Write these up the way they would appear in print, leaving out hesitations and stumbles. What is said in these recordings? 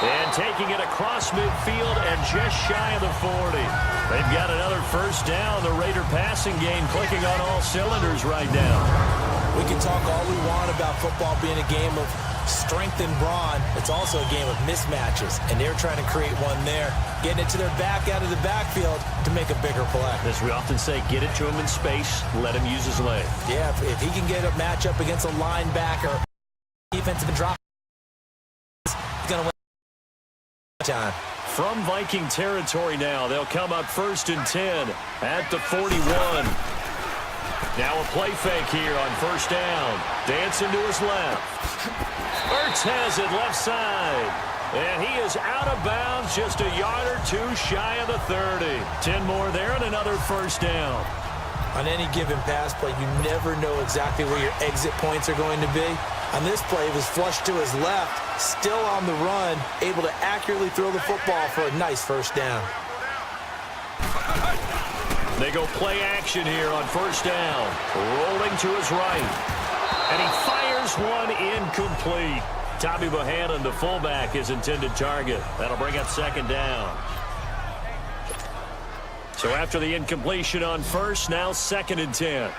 And taking it across midfield and just shy of the 40. They've got another first down. The Raider passing game clicking on all cylinders right now. We can talk all we want about football being a game of strength and brawn. It's also a game of mismatches, and they're trying to create one there, getting it to their back out of the backfield to make a bigger play. As we often say, get it to him in space, let him use his leg. Yeah, if he can get a matchup against a linebacker, defensive drop, he's going to win time. From Viking territory now, they'll come up 1st and 10 at the 41. Now a play fake here on first down. Dancing to his left. Ertz has it left side. And he is out of bounds, just a yard or two shy of the 30. 10 more there and another first down. On any given pass play, you never know exactly where your exit points are going to be. On this play, it was flushed to his left, still on the run, able to accurately throw the football for a nice first down. They go play action here on first down. Rolling to his right. And he fires one incomplete. Tommy Bohannon, the fullback, his intended target. That'll bring up second down. So after the incompletion on first, now 2nd and 10.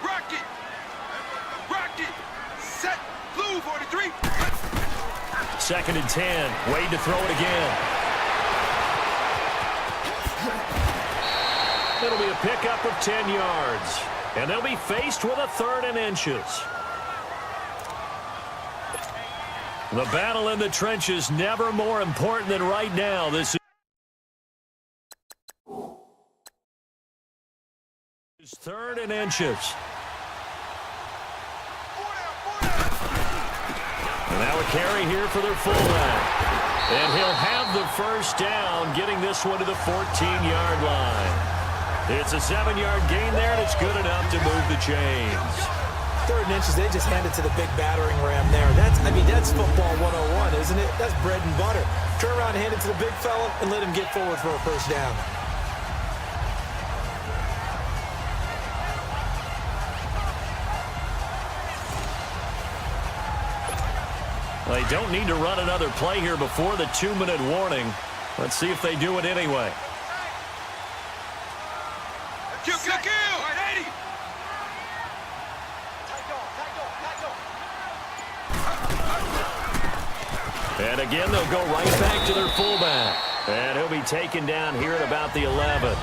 Rocket! Rocket! Set! Blue 43! 2nd and 10. Wade to throw it again. It'll be a pickup of 10 yards. And they'll be faced with a 3rd and inches. The battle in the trenches never more important than right now. This is 3rd and inches. And now a carry here for their fullback. And he'll have the first down, getting this one to the 14-yard line. It's a 7-yard gain there, and it's good enough to move the chains. 3rd and inches, they just hand it to the big battering ram there. That's football 101, isn't it? That's bread and butter. Turn around, hand it to the big fella, and let him get forward for a first down. They don't need to run another play here before the 2-minute warning. Let's see if they do it anyway. Kill! 180! And again, they'll go right back to their fullback. And he'll be taken down here at about the 11.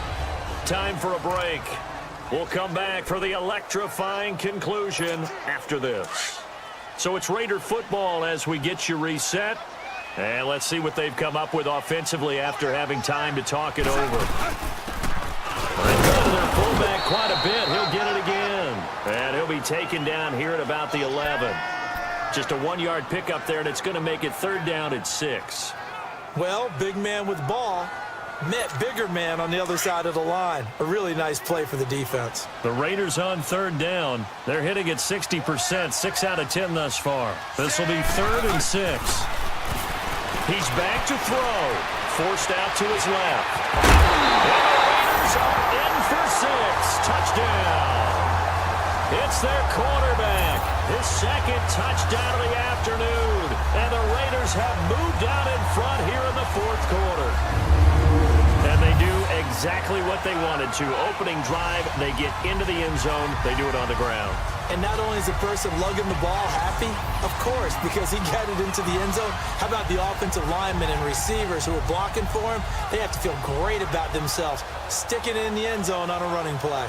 Time for a break. We'll come back for the electrifying conclusion after this. So it's Raider football as we get you reset. And let's see what they've come up with offensively after having time to talk it over. They've gone to their fullback quite a bit. He'll get it again. And he'll be taken down here at about the 11. Just a 1-yard pickup there, and it's going to make it 3rd down at 6. Well, big man with ball met bigger man on the other side of the line. A really nice play for the defense. The Raiders on 3rd down. They're hitting at 60%, 6 out of 10 thus far. This will be 3rd and 6. He's back to throw. Forced out to his left. And the Raiders are in for 6. Touchdown. It's their quarterback. His 2nd touchdown of the afternoon. And the Raiders have moved out in front here in the 4th quarter. And they do exactly what they wanted to. Opening drive, they get into the end zone. They do it on the ground. And not only is the person lugging the ball happy, of course, because he got it into the end zone. How about the offensive linemen and receivers who are blocking for him? They have to feel great about themselves, sticking it in the end zone on a running play.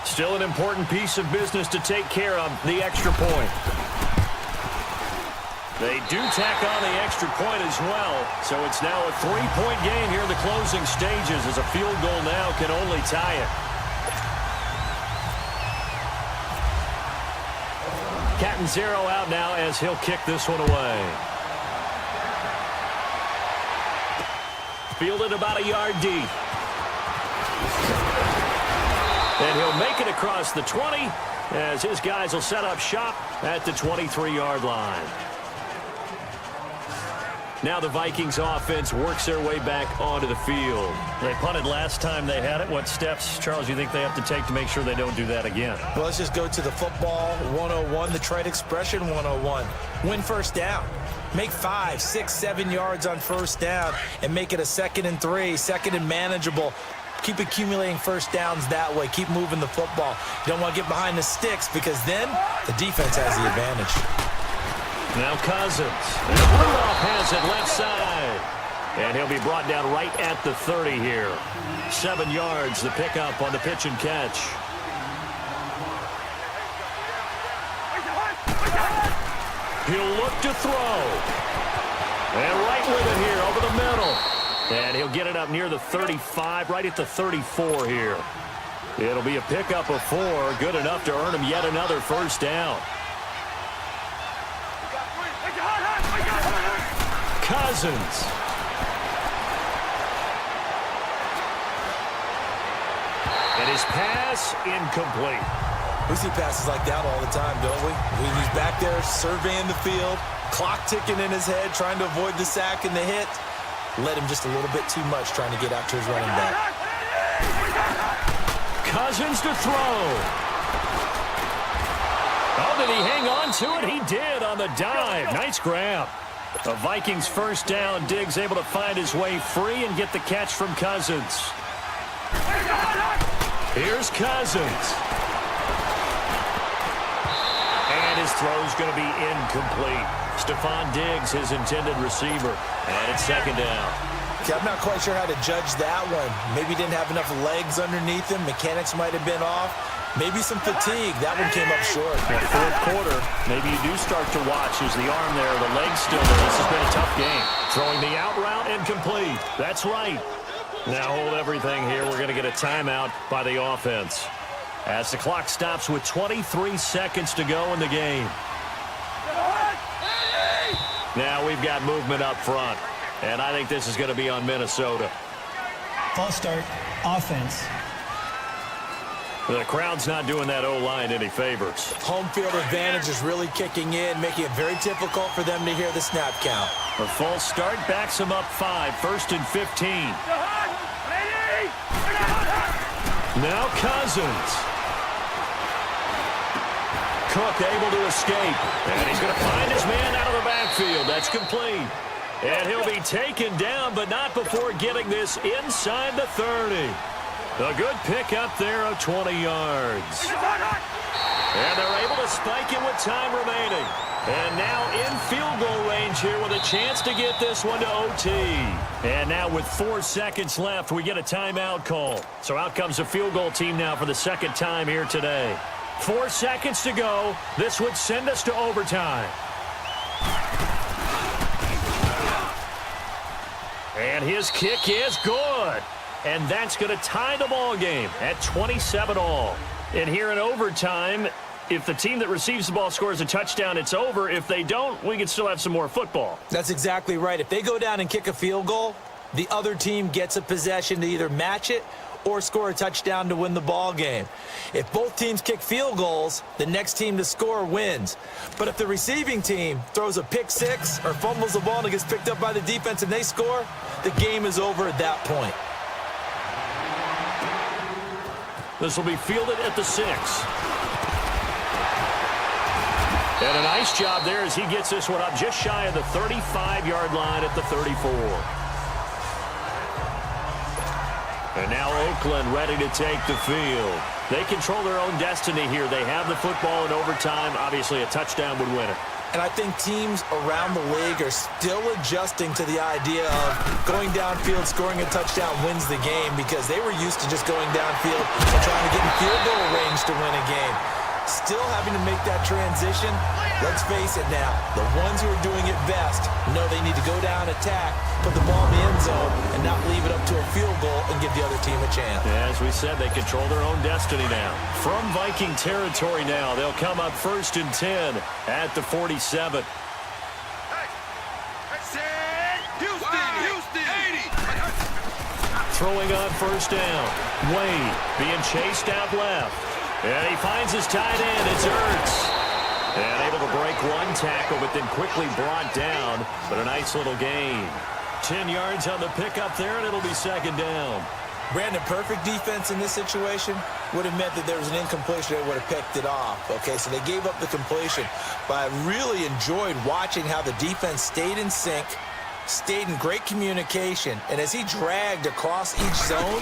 Still an important piece of business to take care of, the extra point. They do tack on the extra point as well, so it's now a 3-point game here in the closing stages as a field goal now can only tie it. Catanzaro out now as he'll kick this one away. Fielded about a yard deep. And he'll make it across the 20 as his guys will set up shop at the 23-yard line. Now the Vikings offense works their way back onto the field. They punted last time they had it. What steps, Charles, you think they have to take to make sure they don't do that again? Well, let's just go to the football 101, the trade expression 101. Win first down. Make 5, 6, 7 yards on first down and make it a 2nd and 3, 2nd and manageable. Keep accumulating first downs that way. Keep moving the football. You don't want to get behind the sticks because then the defense has the advantage. Now Cousins. And Rudolph has it left side. And he'll be brought down right at the 30 here. 7 yards, the pickup on the pitch and catch. He'll look to throw. And right with it here over the middle. And he'll get it up near the 35, right at the 34 here. It'll be a pickup of 4, good enough to earn him yet another first down. Cousins. And his pass incomplete. We see passes like that all the time, don't we? He's back there surveying the field, clock ticking in his head, trying to avoid the sack and the hit. Led him just a little bit too much trying to get out to his running back. Cousins to throw. Oh, did he hang on to it? He did on the dive. Nice grab. The Vikings first down. Diggs able to find his way free and get the catch from Cousins. Here's Cousins. And his throw's going to be incomplete. Stephon Diggs, his intended receiver. And it's 2nd down. Okay, I'm not quite sure how to judge that one. Maybe he didn't have enough legs underneath him. Mechanics might have been off. Maybe some fatigue. That one came up short. Fourth quarter, maybe you do start to watch. There's the arm there, the leg's still there. This has been a tough game. Throwing the out route incomplete. That's right. Now hold everything here. We're going to get a timeout by the offense as the clock stops with 23 seconds to go in the game. Now we've got movement up front, and I think this is going to be on Minnesota. False start, offense. The crowd's not doing that O-line any favors. Home field advantage is really kicking in, making it very difficult for them to hear the snap count. A false start backs them up 5, 1st and 15. Now Cousins. Cook able to escape. And he's going to find his man out of the backfield. That's complete. And he'll be taken down, but not before getting this inside the 30. A good pickup there of 20 yards. And they're able to spike it with time remaining. And now in field goal range here with a chance to get this one to OT. And now with 4 seconds left, we get a timeout call. So out comes the field goal team now for the 2nd time here today. 4 seconds to go. This would send us to overtime. And his kick is good. And that's going to tie the ball game at 27-all. And here in overtime, if the team that receives the ball scores a touchdown, it's over. If they don't, we can still have some more football. That's exactly right. If they go down and kick a field goal, the other team gets a possession to either match it or score a touchdown to win the ball game. If both teams kick field goals, the next team to score wins. But if the receiving team throws a pick six or fumbles the ball and it gets picked up by the defense and they score, the game is over at that point. This will be fielded at the 6. And a nice job there as he gets this one up just shy of the 35-yard line at the 34. And now Oakland ready to take the field. They control their own destiny here. They have the football in overtime. Obviously, a touchdown would win it. And I think teams around the league are still adjusting to the idea of going downfield, scoring a touchdown wins the game because they were used to just going downfield and trying to get in field goal range to win a game. Still having to make that transition. Let's face it now, the ones who are doing it best know they need to go down, attack, put the ball in the end zone, and not leave it up to a field goal and give the other team a chance. Yeah, as we said, they control their own destiny now. From Viking territory now, they'll come up 1st and 10 at the 47. Houston, 80. throwing on first down. Wade being chased out left. And he finds his tight end. It's Ertz. And able to break one tackle, but then quickly brought down. But a nice little gain. 10 yards on the pickup there, and it'll be second down. Brandon, perfect defense in this situation would have meant that there was an incompletion. They would have picked it off. Okay, so they gave up the completion. But I really enjoyed watching how the defense stayed in sync, stayed in great communication. And as he dragged across each zone,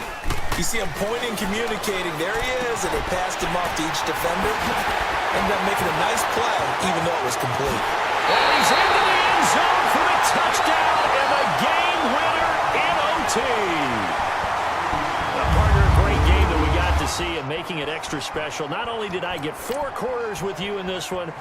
you see him pointing, communicating. There he is, and they passed him off to each defender. Ended up making a nice play, even though it was complete. And he's into the end zone for the touchdown and the game winner in OT. Partner, a great game that we got to see and making it extra special. Not only did I get 4 quarters with you in this one,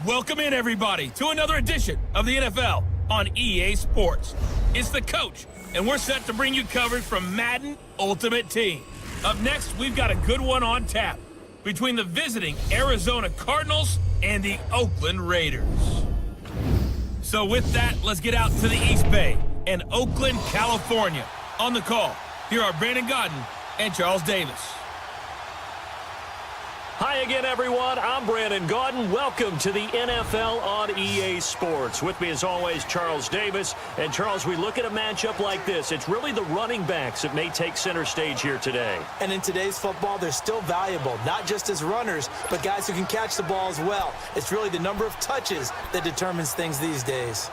Welcome in, everybody, to another edition of the NFL on EA Sports. It's the coach, and we're set to bring you coverage from Madden Ultimate Team. Up next, we've got a good one on tap between the visiting Arizona Cardinals and the Oakland Raiders. So with that, let's get out to the East Bay and Oakland, California. On the call, here are Brandon Godden and Charles Davis. Hi again, everyone. I'm Brandon Gaudin. Welcome to the NFL on EA Sports. With me, as always, Charles Davis. And, Charles, we look at a matchup like this. It's really the running backs that may take center stage here today. And in today's football, they're still valuable, not just as runners, but guys who can catch the ball as well. It's really the number of touches that determines things these days.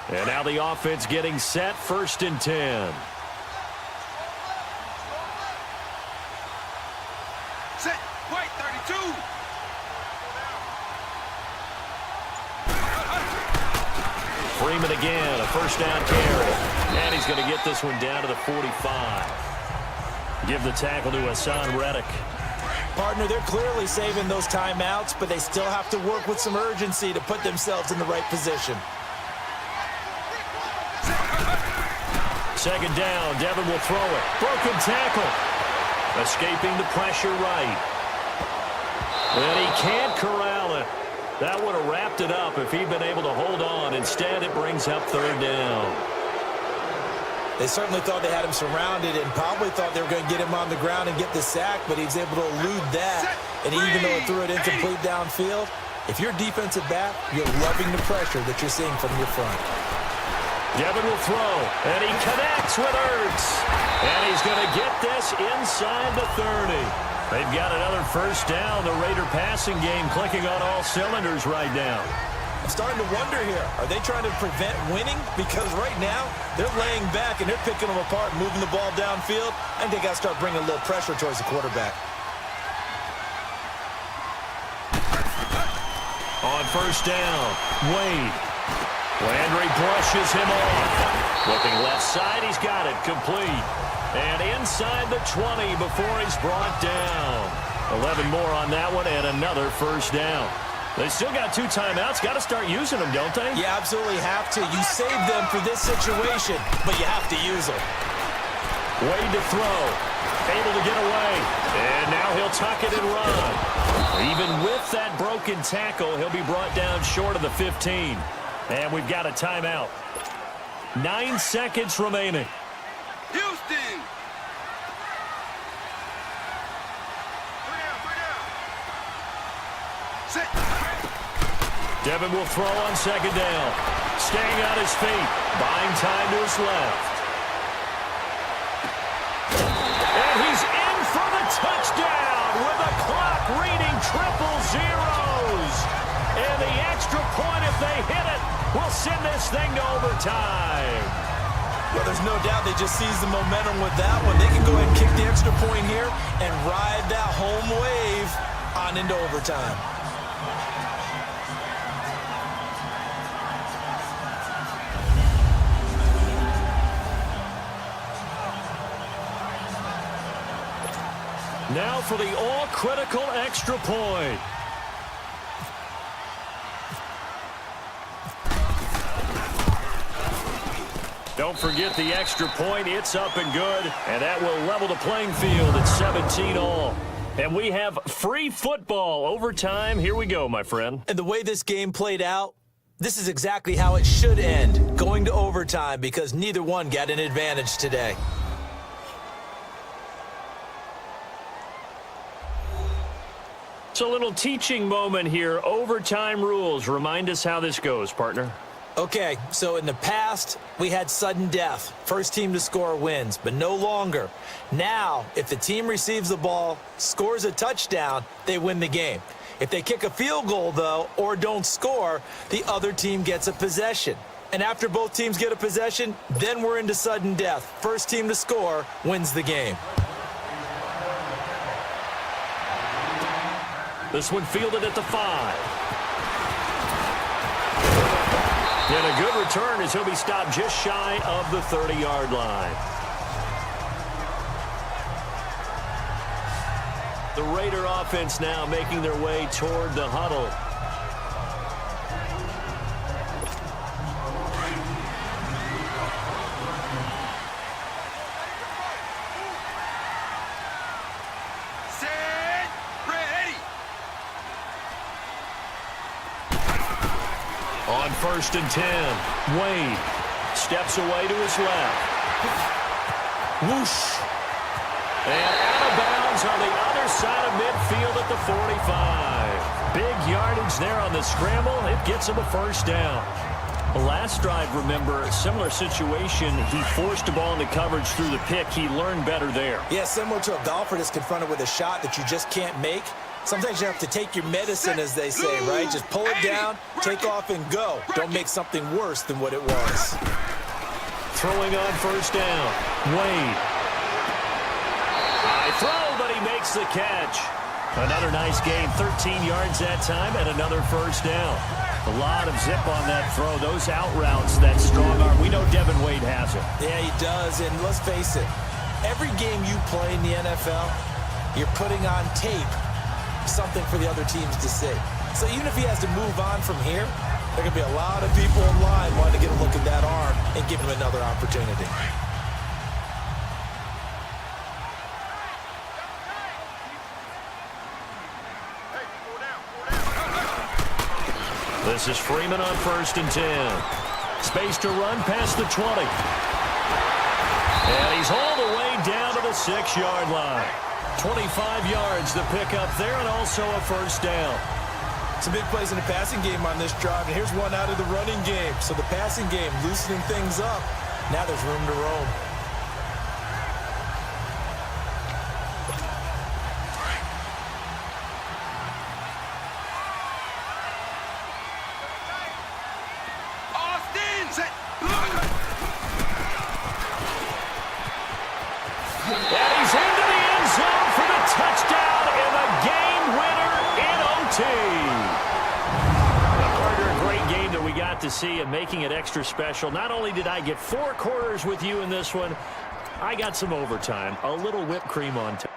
And now the offense getting set, 1st and 10. Set. White 32. Freeman again, a 1st down carry. And he's going to get this one down to the 45. Give the tackle to Hassan Reddick. Partner, they're clearly saving those timeouts, but they still have to work with some urgency to put themselves in the right position. 2nd down, Devin will throw it. Broken tackle. Escaping the pressure right. And he can't corral it. That would have wrapped it up if he'd been able to hold on. Instead, it brings up 3rd down. They certainly thought they had him surrounded and probably thought they were going to get him on the ground and get the sack, but he was able to elude that. And even though it threw it incomplete downfield, if you're defensive back, you're loving the pressure that you're seeing from your front. Devin will throw, and he connects with Ertz. And he's going to get this inside the 30. They've got another 1st down. The Raider passing game clicking on all cylinders right now. I'm starting to wonder here, are they trying to prevent winning? Because right now, they're laying back and they're picking them apart, moving the ball downfield. I think they got to start bringing a little pressure towards the quarterback. On 1st down, Wade. Landry brushes him off. Looking left side, he's got it complete. And inside the 20 before he's brought down. 11 more on that one and another 1st down. They still got 2 timeouts. Got to start using them, don't they? You absolutely have to. You save them for this situation, but you have to use them. Wade to throw. Able to get away. And now he'll tuck it and run. Even with that broken tackle, he'll be brought down short of the 15. And we've got a timeout. 9 seconds remaining. Houston. 3 down. Set. Devin will throw on 2nd down. Staying on his feet. Buying time to his left. And he's in for the touchdown with the clock reading triple zeros. And the extra point, if they hit it, will send this thing to overtime. Well, there's no doubt they just seized the momentum with that one. They can go ahead and kick the extra point here and ride that home wave on into overtime. Now for the all-critical extra point. Don't forget the extra point. It's up and good, and that will level the playing field at 17 all. And we have free football overtime. Here we go, my friend. And the way this game played out, this is exactly how it should end, going to overtime, because neither one got an advantage today. It's a little teaching moment here. Overtime rules. Remind us how this goes, partner. Okay, so in the past, we had sudden death. First team to score wins, but no longer. Now, if the team receives the ball, scores a touchdown, they win the game. If they kick a field goal, though, or don't score, the other team gets a possession. And after both teams get a possession, then we're into sudden death. First team to score wins the game. This one fielded at the 5. And a good return as he'll be stopped just shy of the 30-yard line. The Raider offense now making their way toward the huddle. Set. Ready. On 1st and 10, Wade steps away to his left. Whoosh. And out of bounds on the other side of midfield at the 45. Big yardage there on the scramble. It gets him a first down. The last drive, remember, similar situation. He forced the ball into coverage through the pick. He learned better there. Yeah, similar to a golfer that's confronted with a shot that you just can't make. Sometimes you have to take your medicine, as they say, right? Just pull it down, take off, and go. Don't make something worse than what it was. Throwing on first down, Wade. High throw, but he makes the catch. Another nice gain, 13 yards that time, and another first down. A lot of zip on that throw. Those out routes, that strong arm. We know Devin Wade has it. Yeah, he does, and let's face it, every game you play in the NFL, you're putting on tape something for the other teams to see. So even if he has to move on from here, there are going to be a lot of people in line wanting to get a look at that arm and give him another opportunity. This is Freeman on 1st and 10. Space to run past the 20. And he's all the way down to the 6-yard line. 25 yards to pick up there, and also a first down. Some big plays in the passing game on this drive, and here's one out of the running game. So the passing game loosening things up. Now there's room to roam. Austin. Set. And he's into the end zone for the touchdown and the game winner in OT. A great game that we got to see, and making it extra special. Not only did I get 4 quarters with you in this one, I got some overtime, a little whipped cream on top.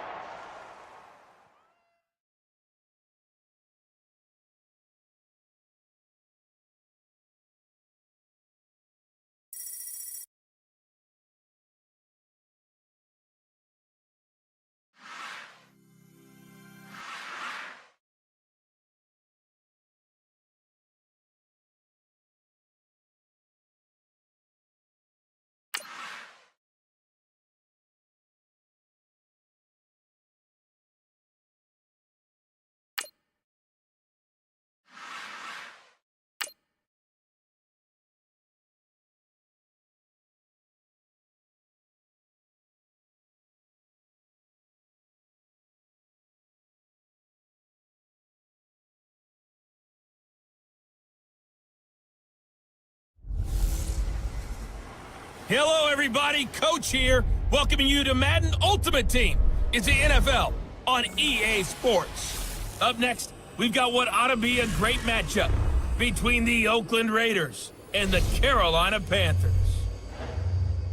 Hello, everybody. Coach here, welcoming you to Madden Ultimate Team. It's the NFL on EA Sports. Up next, we've got what ought to be a great matchup between the Oakland Raiders and the Carolina Panthers.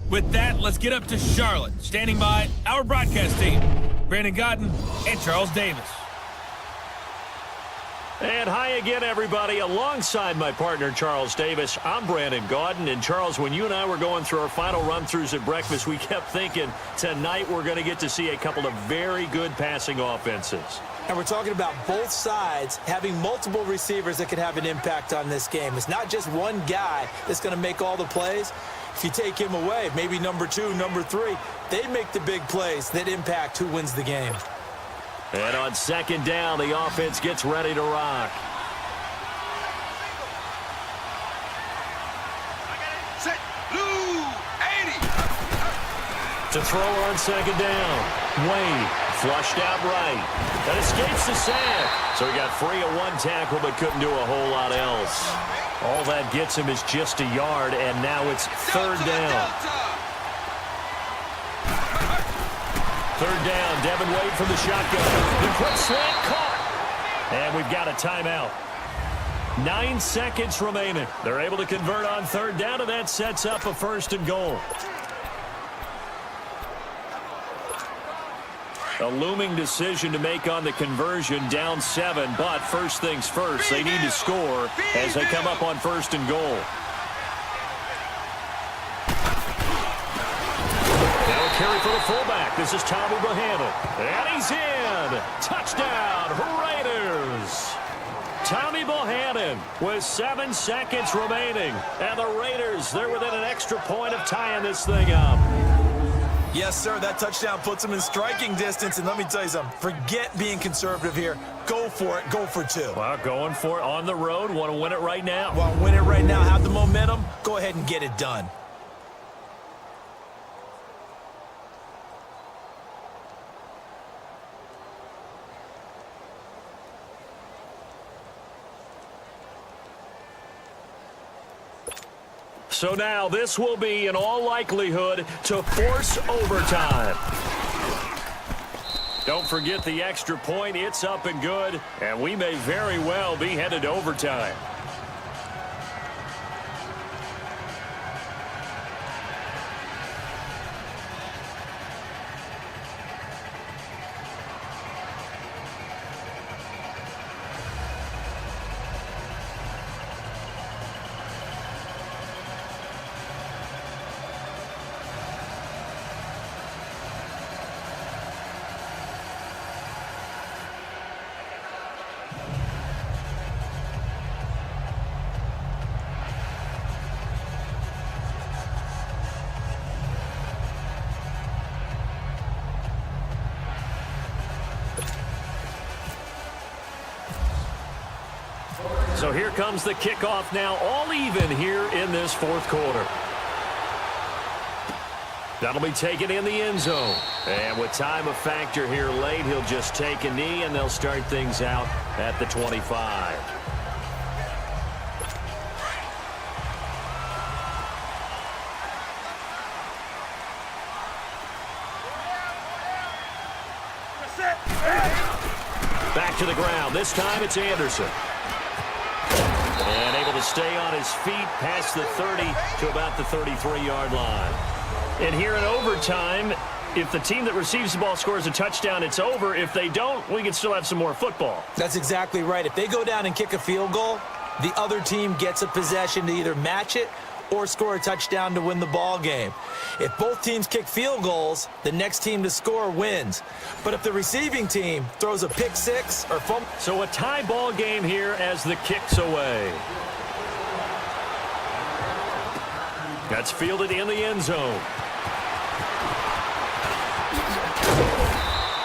With that, let's get up to Charlotte. Standing by, our broadcast team, Brandon Godden and Charles Davis. And hi again, everybody. Alongside my partner, Charles Davis, I'm Brandon Gaudin. And Charles, when you and I were going through our final run-throughs at breakfast, we kept thinking tonight we're going to get to see a couple of very good passing offenses. And we're talking about both sides having multiple receivers that can have an impact on this game. It's not just one guy that's going to make all the plays. If you take him away, maybe number 2, number 3, they make the big plays that impact who wins the game. And on 2nd down, the offense gets ready to rock. Set. Blue. 80. To throw on 2nd down. Wade flushed out right. That escapes the sack. So he got free of 1 tackle but couldn't do a whole lot else. All that gets him is just a yard, and now it's 3rd down. 3rd down, Devin Wade from the shotgun. The quick slant caught. And we've got a timeout. 9 seconds remaining. They're able to convert on 3rd down, and that sets up a 1st and goal. A looming decision to make on the conversion, down 7, but first things first, they need to score as they come up on 1st and goal. Now a carry for the fullback. This is Tommy Bohannon, and he's in. Touchdown, Raiders. Tommy Bohannon with 7 seconds remaining, and the Raiders, they're within an extra point of tying this thing up. Yes, sir, that touchdown puts them in striking distance, and let me tell you something, forget being conservative here. Go for it, go for 2. Well, going for it on the road, want to win it right now. Want to win it right now, have the momentum, go ahead and get it done. So now this will be, in all likelihood, to force overtime. Don't forget the extra point. It's up and good, and we may very well be headed to overtime. So here comes the kickoff now, all even here in this 4th quarter. That'll be taken in the end zone. And with time a factor here late, he'll just take a knee, and they'll start things out at the 25. Back to the ground. This time it's Anderson. And able to stay on his feet past the 30 to about the 33-yard line. And here in overtime, if the team that receives the ball scores a touchdown, it's over. If they don't, we can still have some more football. That's exactly right. If they go down and kick a field goal, the other team gets a possession to either match it or score a touchdown to win the ball game. If both teams kick field goals, the next team to score wins. But if the receiving team throws a pick six or fumble... So a tie ball game here as the kick's away. That's fielded in the end zone.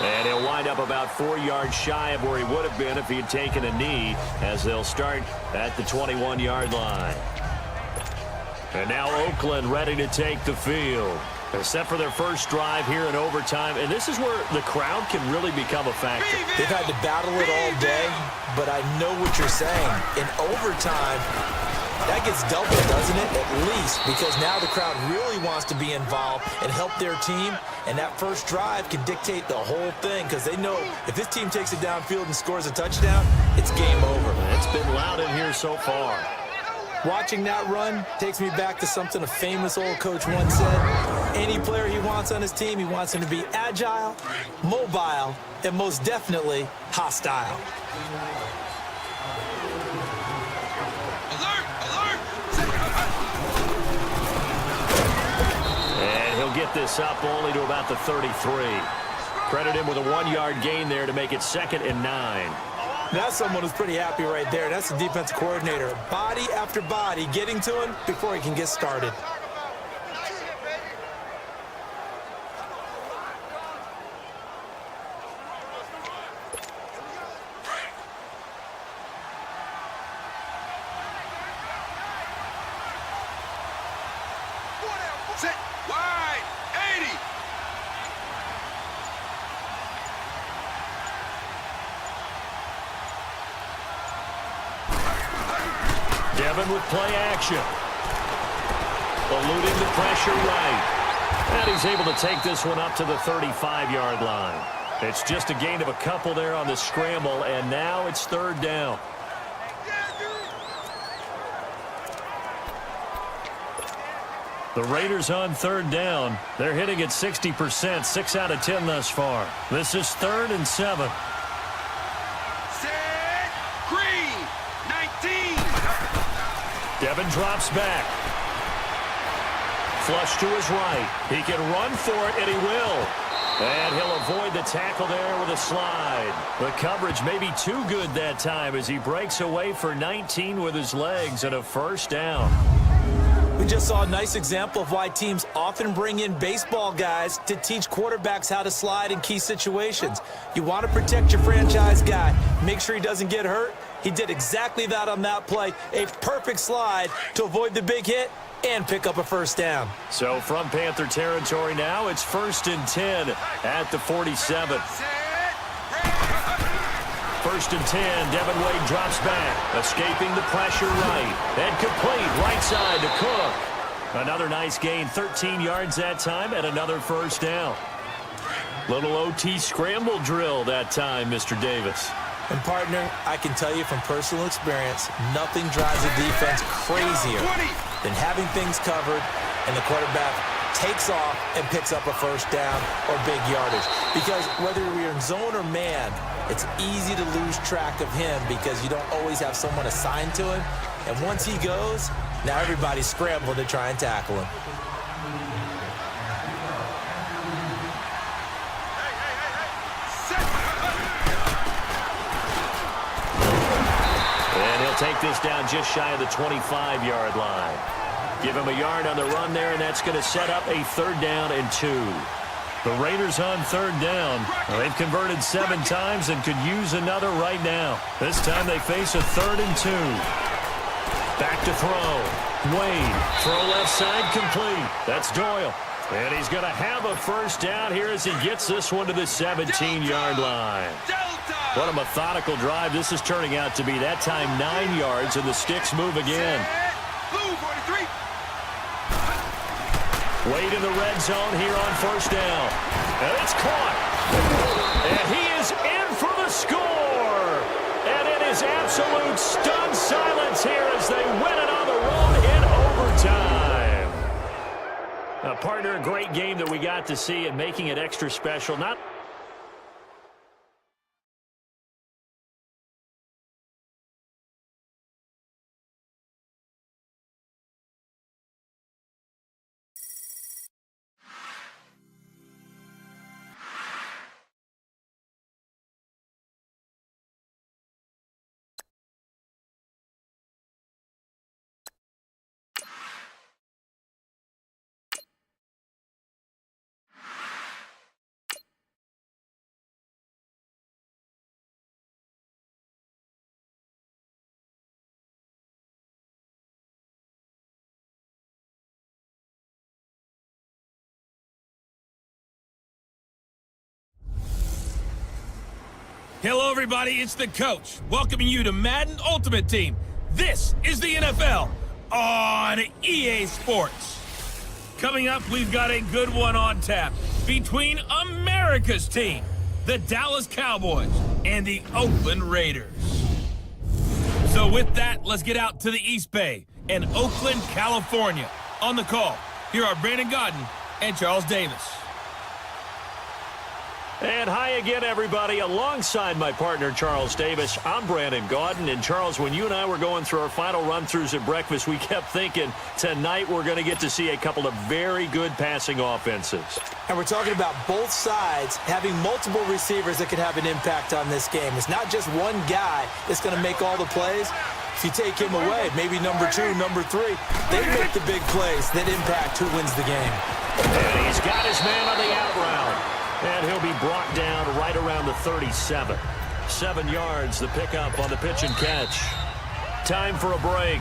And he'll wind up about 4 yards shy of where he would have been if he had taken a knee, as they'll start at the 21-yard line. And now Oakland ready to take the field. They're set for their first drive here in overtime, and this is where the crowd can really become a factor. They've had to battle it all day, but I know what you're saying. In overtime, that gets doubled, doesn't it? At least, because now the crowd really wants to be involved and help their team, and that first drive can dictate the whole thing, because they know if this team takes it downfield and scores a touchdown, it's game over. It's been loud in here so far. Watching that run takes me back to something a famous old coach once said. Any player he wants on his team, he wants him to be agile, mobile, and most definitely hostile. And he'll get this up only to about the 33. Credit him with a 1-yard gain there to make it 2nd and 9. That's someone who's pretty happy right there. That's the defensive coordinator. Body after body getting to him before he can get started. Set. Wide. 80. Devin with play action. Eluding the pressure right. And he's able to take this one up to the 35-yard line. It's just a gain of a couple there on the scramble, and now it's 3rd down. The Raiders on third down. They're hitting at 60%, 6 out of 10 thus far. This is 3rd and 7. Set. Green. 19. Devin drops back. Flush to his right. He can run for it, and he will. And he'll avoid the tackle there with a slide. The coverage may be too good that time as he breaks away for 19 with his legs and a first down. We just saw a nice example of why teams often bring in baseball guys to teach quarterbacks how to slide in key situations. You want to protect your franchise guy. Make sure he doesn't get hurt. He did exactly that on that play. A perfect slide to avoid the big hit and pick up a first down. So from Panther territory now, it's 1st and 10 at the 47. First and 10, Devin Wade drops back, escaping the pressure right. And complete right side to Cook. Another nice gain, 13 yards that time, and another first down. Little OT scramble drill that time, Mr. Davis. And partner, I can tell you from personal experience, nothing drives a defense crazier than having things covered and the quarterback takes off and picks up a first down or big yardage. Because whether you're in zone or man, it's easy to lose track of him because you don't always have someone assigned to him. And once he goes, now everybody's scrambling to try and tackle him. And he'll take this down just shy of the 25-yard line. Give him a yard on the run there, and that's going to set up a 3rd down and 2. The Raiders on 3rd down. They've converted 7 times and could use another right now. This time they face a 3rd and 2. Back to throw. Wade, throw left side, complete. That's Doyle. And he's going to have a first down here as he gets this one to the 17-yard line. What a methodical drive this is turning out to be. That time 9 yards, and the sticks move again. Blue 43. Wade in the red zone here on first down. And it's caught. And he is in for the score. And it is absolute stunned silence here as they win it on the road in overtime. Now, partner, a great game that we got to see and making it extra special. Not Hello, everybody. It's the coach welcoming you to Madden Ultimate Team. This is the NFL on EA Sports. Coming up, we've got a good one on tap between America's team, the Dallas Cowboys, and the Oakland Raiders. So with that, let's get out to the East Bay and Oakland, California. On the call, here are Brandon Godden and Charles Davis. And hi again, everybody. Alongside my partner, Charles Davis, I'm Brandon Gaudin. And, Charles, when you and I were going through our final run-throughs at breakfast, we kept thinking tonight we're going to get to see a couple of very good passing offenses. And we're talking about both sides having multiple receivers that could have an impact on this game. It's not just one guy that's going to make all the plays. If you take him away, maybe number 2, number 3, they make the big plays that impact who wins the game. And he's got his man on the out route. And he'll be brought down right around the 37. 7 yards, the pickup on the pitch and catch. Time for a break.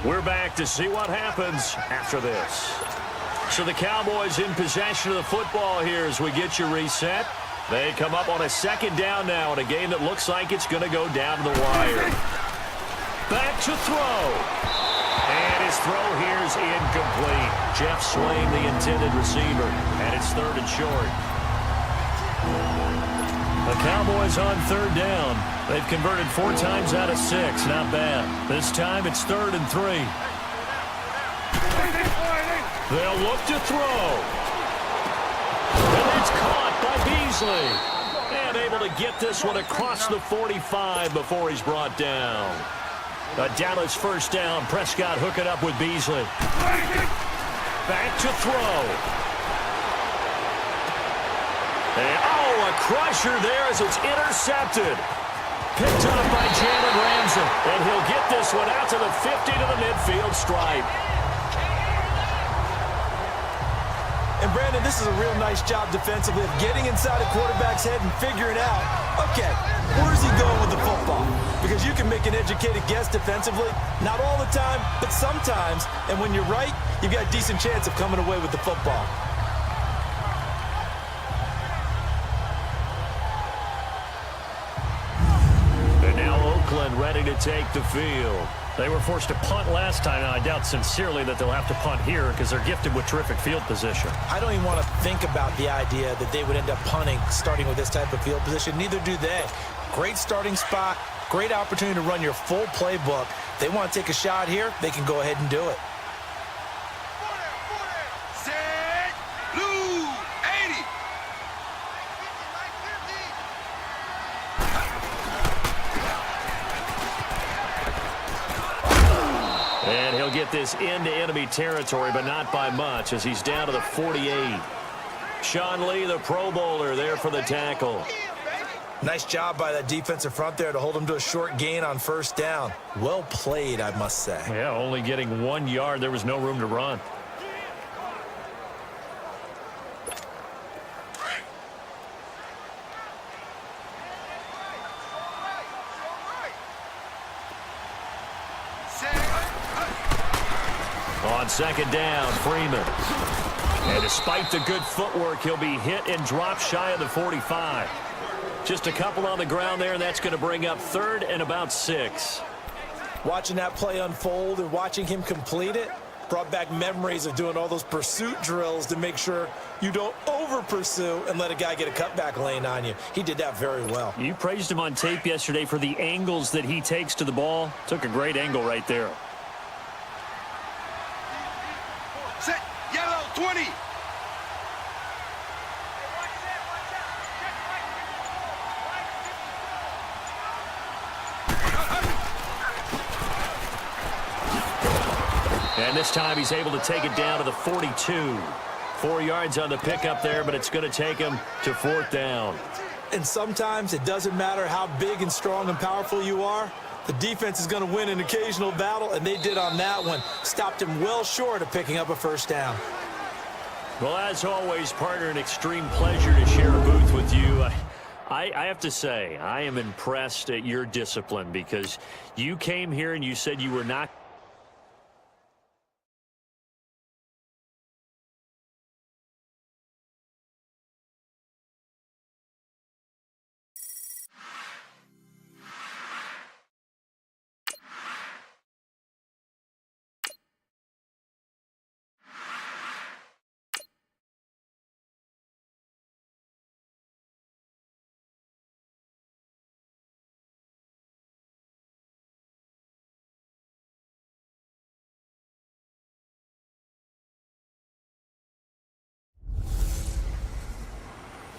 We're back to see what happens after this. So the Cowboys in possession of the football here as we get you reset. They come up on a 2nd down now in a game that looks like it's going to go down to the wire. Back to throw. And his throw here is incomplete. Jeff Swain, the intended receiver. And it's 3rd and short. The Cowboys on 3rd down. They've converted 4 times out of 6. Not bad. This time it's 3rd and 3. They'll look to throw. And it's caught by Beasley. And able to get this one across the 45 before he's brought down. A Dallas first down. Prescott hooking up with Beasley. Back to throw. And, a crusher there as it's intercepted. Picked up by Jalen Ramsey. And he'll get this one out to the 50 to the midfield stripe. And, Brandon, this is a real nice job defensively of getting inside a quarterback's head and figuring out, okay, where's he going with the football? Because you can make an educated guess defensively, not all the time, but sometimes. And when you're right, you've got a decent chance of coming away with the football. And now Oakland ready to take the field. They were forced to punt last time. Now, I doubt sincerely that they'll have to punt here because they're gifted with terrific field position. I don't even want to think about the idea that they would end up punting starting with this type of field position. Neither do they. Great starting spot, great opportunity to run your full playbook. They want to take a shot here, they can go ahead and do it. Set. Blue. 80. And he'll get this into enemy territory, but not by much as he's down to the 48. Sean Lee, the Pro Bowler, there for the tackle. Nice job by that defensive front there to hold him to a short gain on first down. Well played, I must say. Yeah, only getting 1 yard. There was no room to run. On second down, Freeman. And despite the good footwork, he'll be hit and dropped shy of the 45. Just a couple on the ground there, and that's going to bring up third and about 6. Watching that play unfold and watching him complete it brought back memories of doing all those pursuit drills to make sure you don't over-pursue and let a guy get a cutback lane on you. He did that very well. You praised him on tape yesterday for the angles that he takes to the ball. Took a great angle right there. Set. Yellow. 20. And this time he's able to take it down to the 42. 4 yards on the pickup there, but it's going to take him to fourth down. And sometimes it doesn't matter how big and strong and powerful you are. The defense is going to win an occasional battle, and they did on that one. Stopped him well short of picking up a first down. Well, as always, partner, an extreme pleasure to share a booth with you. I have to say, I am impressed at your discipline because you came here and you said you were not.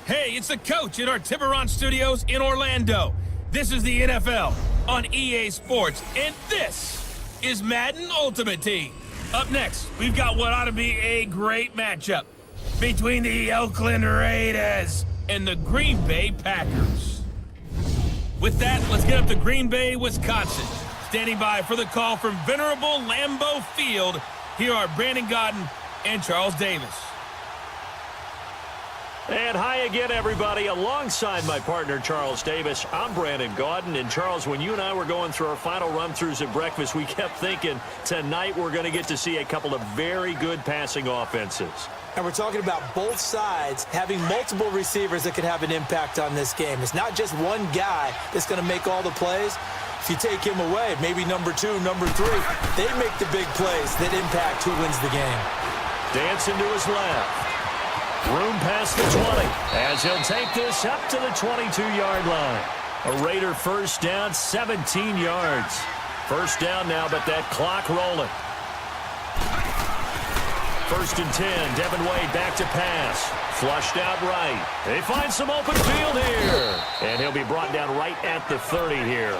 Hey, it's the coach at our Tiburon Studios in Orlando. This is the NFL on EA Sports, and this is Madden Ultimate Team. Up next, we've got what ought to be a great matchup between the Oakland Raiders and the Green Bay Packers. With that, let's get up to Green Bay, Wisconsin. Standing by for the call from venerable Lambeau Field, here are Brandon Gaudin and Charles Davis. And hi again, everybody. Alongside my partner, Charles Davis, I'm Brandon Gaudin. And, Charles, when you and I were going through our final run-throughs at breakfast, we kept thinking tonight we're going to get to see a couple of very good passing offenses. And we're talking about both sides having multiple receivers that could have an impact on this game. It's not just one guy that's going to make all the plays. If you take him away, maybe number 2, number 3, they make the big plays that impact who wins the game. Dancing to his left. Room past the 20 as he'll take this up to the 22-yard line. A Raider first down, 17 yards. First down now, but that clock rolling. First and 10. Devin Wade back to pass. Flushed out right. They find some open field here. And he'll be brought down right at the 30 here.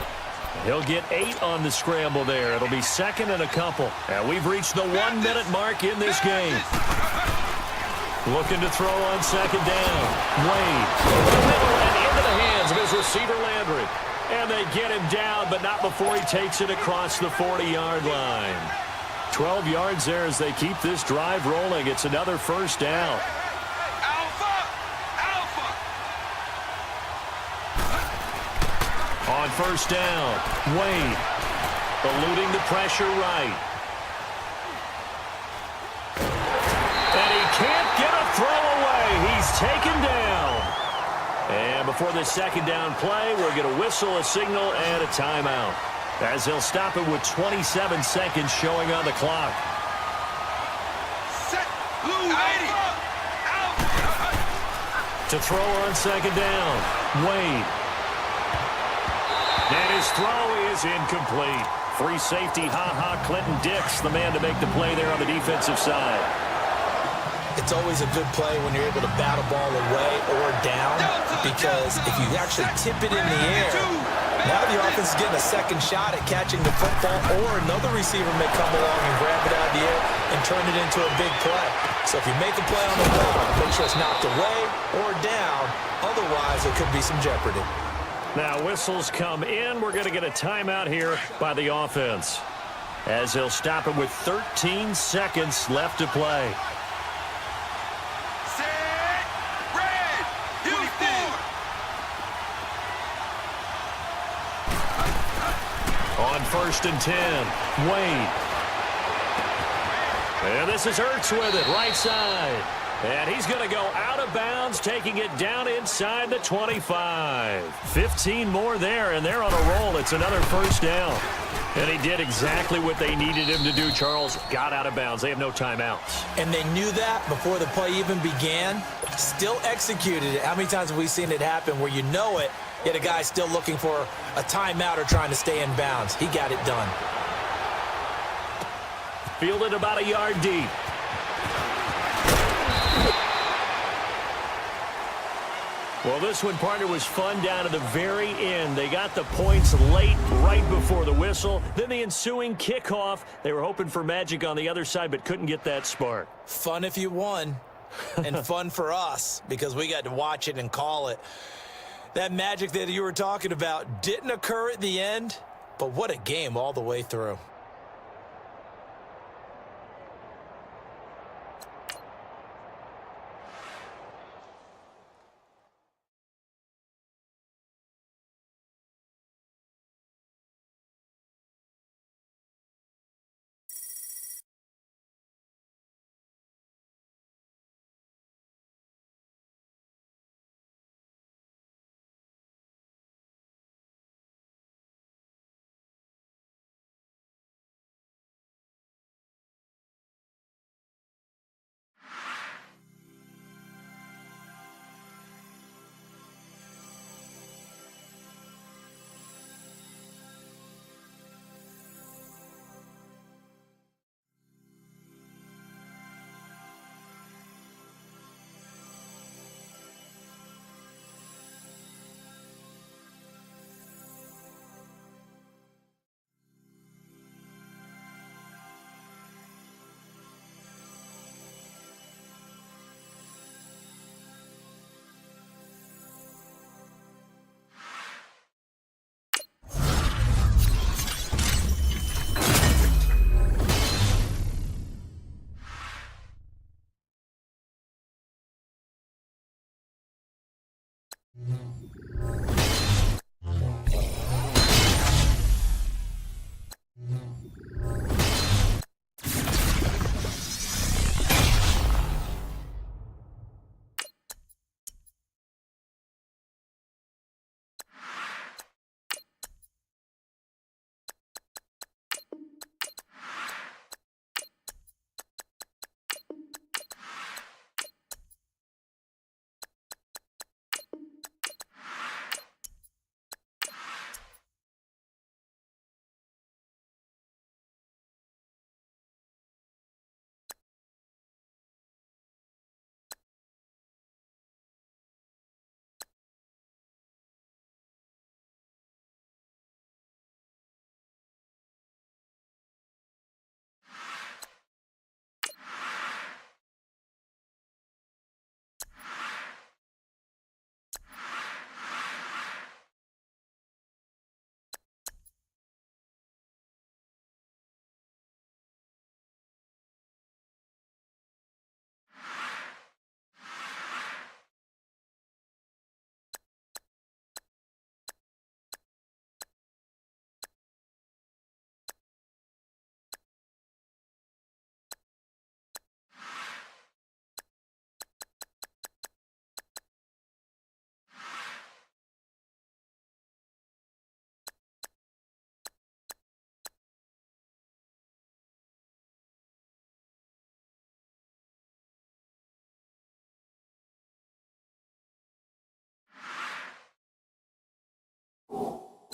He'll get 8 on the scramble there. It'll be second and a couple. And we've reached the 1-minute mark in this game. Looking to throw on second down. Wade over the middle and into the hands of his receiver Landry. And they get him down, but not before he takes it across the 40-yard line. 12 yards there as they keep this drive rolling. It's another first down. On first down, Wade eluding the pressure right. And he can't get a throw away. He's taken down. And before the second down play, we're going to whistle a signal and a timeout, as he'll stop it with 27 seconds showing on the clock. Set. Blue 80. To throw on second down, Wade. And his throw is incomplete. Free safety, Clinton Dix, the man to make the play there on the defensive side. It's always a good play when you're able to bat a ball away or down, because if you actually tip it in the air, now the offense is getting a second shot at catching the football, or another receiver may come along and grab it out of the air and turn it into a big play. So if you make a play on the ball, make sure it's knocked away or down. Otherwise, there could be some jeopardy. Now whistles come in. We're going to get a timeout here by the offense, as they'll stop it with 13 seconds left to play. Set. Red. Houston. On first and 10, Wade. And this is Ertz with it, right side. And he's going to go out of bounds, taking it down inside the 25. 15 more there, and they're on a roll. It's another first down. And he did exactly what they needed him to do, Charles. Got out of bounds. They have no timeouts. And they knew that before the play even began. Still executed it. How many times have we seen it happen where you know it, yet a guy's still looking for a timeout or trying to stay in bounds? He got it done. Fielded about a yard deep. Well, this one, partner, was fun down to the very end. They got the points late, right before the whistle. Then the ensuing kickoff. They were hoping for magic on the other side, but couldn't get that spark. Fun if you won, and fun for us because we got to watch it and call it. That magic that you were talking about didn't occur at the end, but what a game all the way through.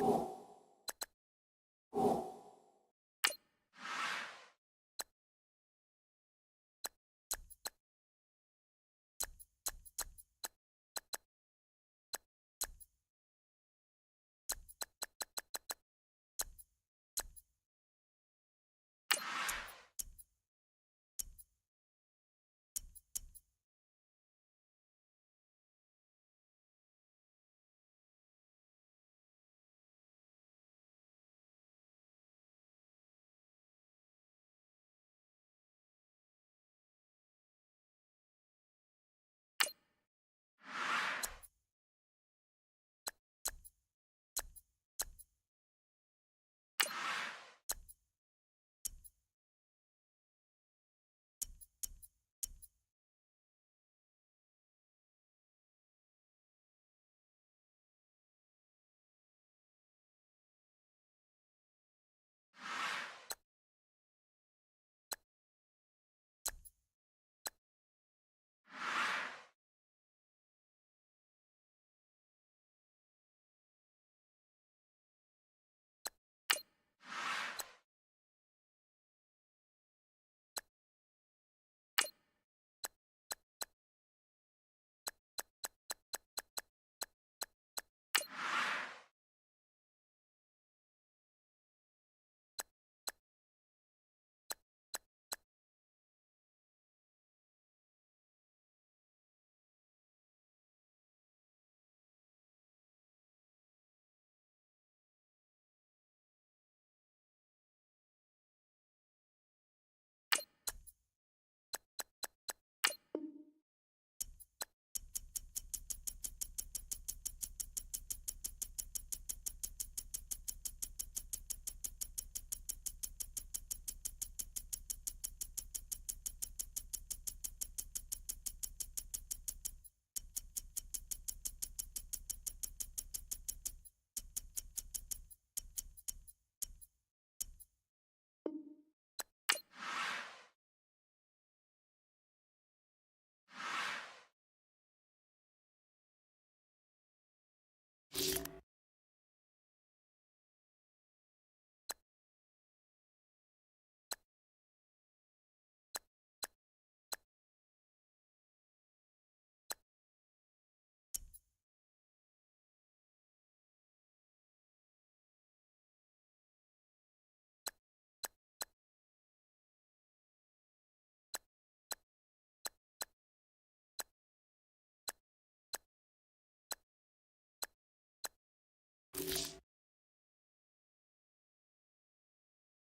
it.